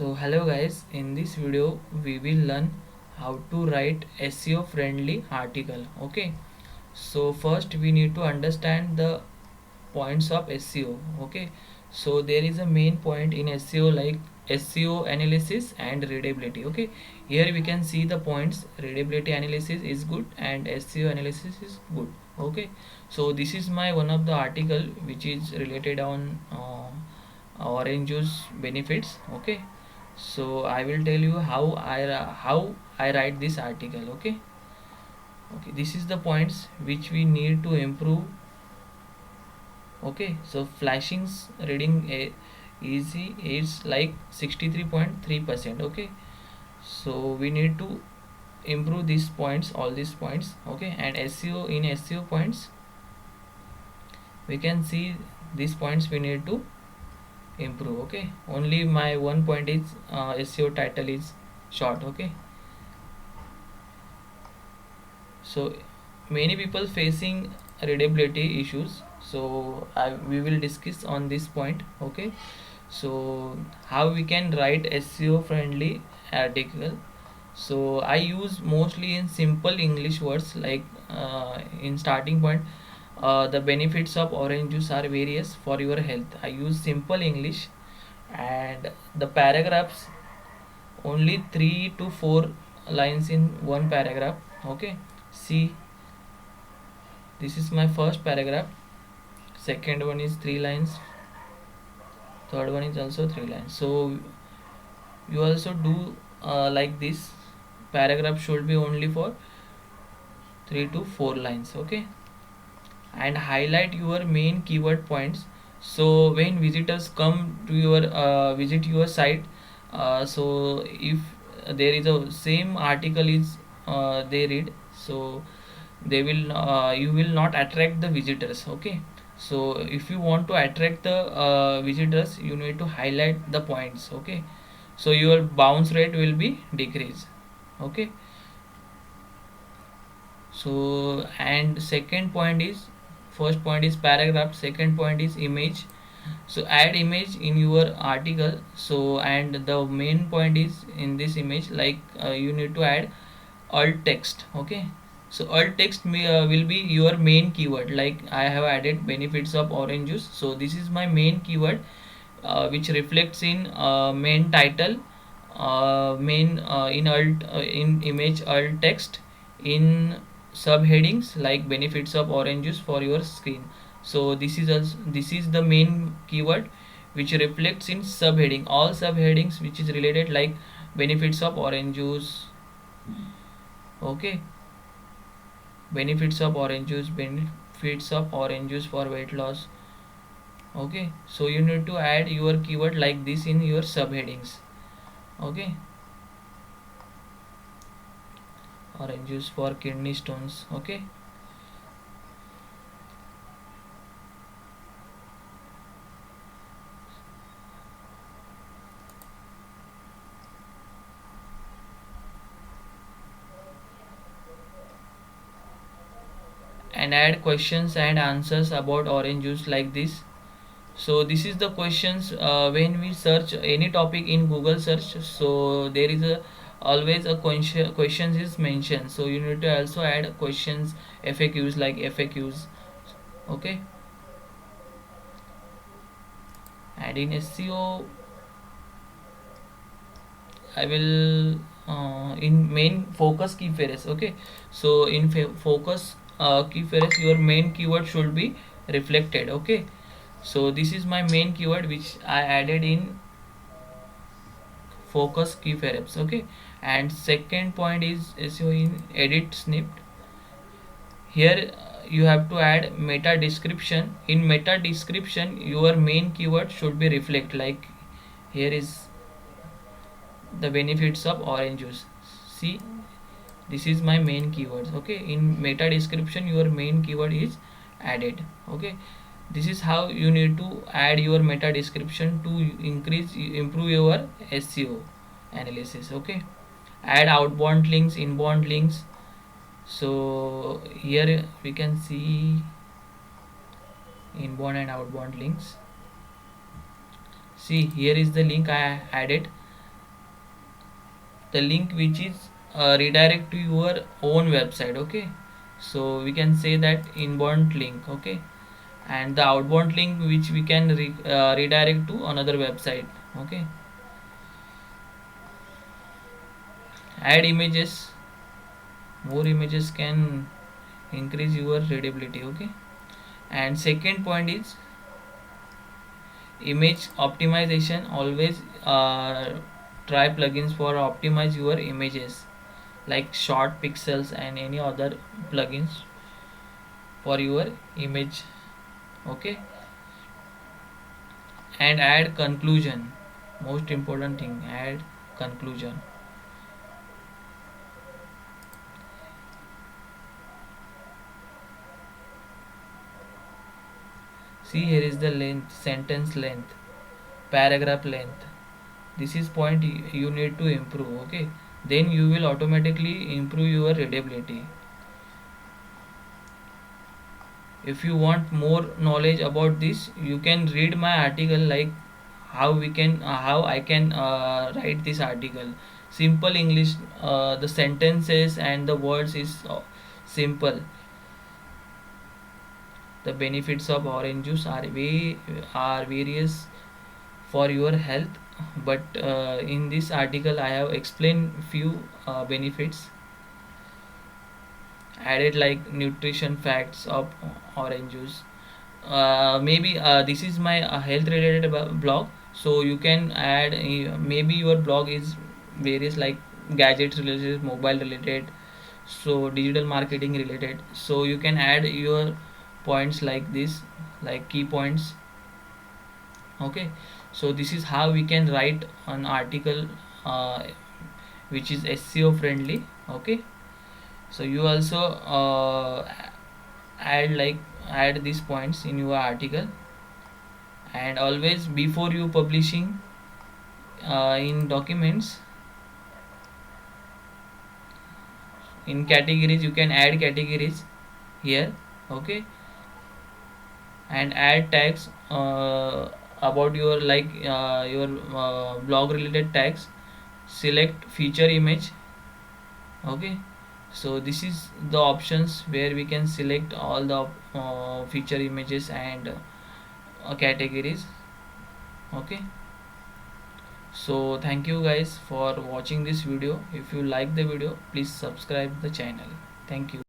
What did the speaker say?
So hello guys, in this video we will learn how to write SEO friendly article. Okay, so first we need to understand the points of SEO. Okay, so there is a main point in SEO like SEO analysis and readability. Okay, here we can see the points. Readability analysis is good and SEO analysis is good. Okay, so this is my one of the article which is related on orange juice benefits. Okay, so I will tell you how I write this article. Okay, this is the points which we need to improve. Okay, so flashing's reading easy is like 63.3%. Okay, so we need to improve these points, all these points. Okay, and SEO, in SEO points we can see these points we need to improve. Okay, only my one point is SEO title is short. Okay, so many people facing readability issues, so we will discuss on this point. Okay, so how we can write SEO friendly article. So I use mostly in simple English words like in starting point, the benefits of orange juice are various for your health. I use simple English, and the paragraphs only 3 to 4 lines in one paragraph. Okay, see, this is my first paragraph, second one is 3 lines, third one is also 3 lines. So you also do like this. Paragraph should be only for 3 to 4 lines. Okay, and highlight your main keyword points. So when visitors come to your visit your site, so if there is a same article is they read, so they will you will not attract the visitors. Okay, so if you want to attract the visitors, you need to highlight the points. Okay, so your bounce rate will be decreased. Okay, so and second point is, first point is paragraph, second point is image. So add image in your article. So and the main point is in this image like you need to add alt text. Okay, so alt text will be your main keyword. Like I have added benefits of orange juice, so this is my main keyword which reflects in main title, main in alt in image alt text, in subheadings like benefits of orange juice for your screen. So this is also, this is the main keyword which reflects in subheading, all subheadings which is related like benefits of orange juice. Okay, benefits of orange juice, benefits of orange juice for weight loss. Okay, so you need to add your keyword like this in your subheadings. Okay, orange juice for kidney stones. Okay, and add questions and answers about orange juice like this. So this is the questions when we search any topic in Google search, so there is a always a questions is mentioned, so you need to also add questions, FAQs like FAQs. Okay, and in SEO I will in main focus key phrase. Okay, so in focus key phrase your main keyword should be reflected. Okay, so this is my main keyword which I added in focus key phrase. Okay, and second point is SEO in edit snippet. Here you have to add meta description. In meta description your main keyword should be reflect, like here is the benefits of orange juice. See, this is my main keywords. Okay, in meta description your main keyword is added. Okay, this is how you need to add your meta description to improve your SEO analysis. Okay, add outbound links, inbound links. So here we can see inbound and outbound links. See, here is the link I added. the link which is redirect to your own website. Okay, so we can say that inbound link. Okay, and the outbound link which we can redirect to another website. Okay, add images. More images can increase your readability. Okay, and second point is image optimization. Always try plugins for optimize your images like short pixels and any other plugins for your image. Okay, and add conclusion. Most important thing, add conclusion. See, here is the length, sentence length, paragraph length. This is point you need to improve. Okay, then you will automatically improve your readability. If you want more knowledge about this, you can read my article, like how I can write this article. Simple English, the sentences and the words is simple. The benefits of orange juice are various for your health, but in this article I have explained few benefits added, like nutrition facts of orange juice. Maybe this is my health related blog, so you can add maybe your blog is various like gadgets related, mobile related, so digital marketing related, so you can add your points like this, like key points. Okay, so this is how we can write an article uh, which is SEO friendly. Okay, so you also add like add these points in your article. And always before you publishing in documents, in categories you can add categories here. Okay, and add tags about your like your blog related tags. Select feature image. Okay, so this is the options where we can select all the feature images and categories. Okay, so thank you guys for watching this video. If you like the video, please subscribe the channel. Thank you.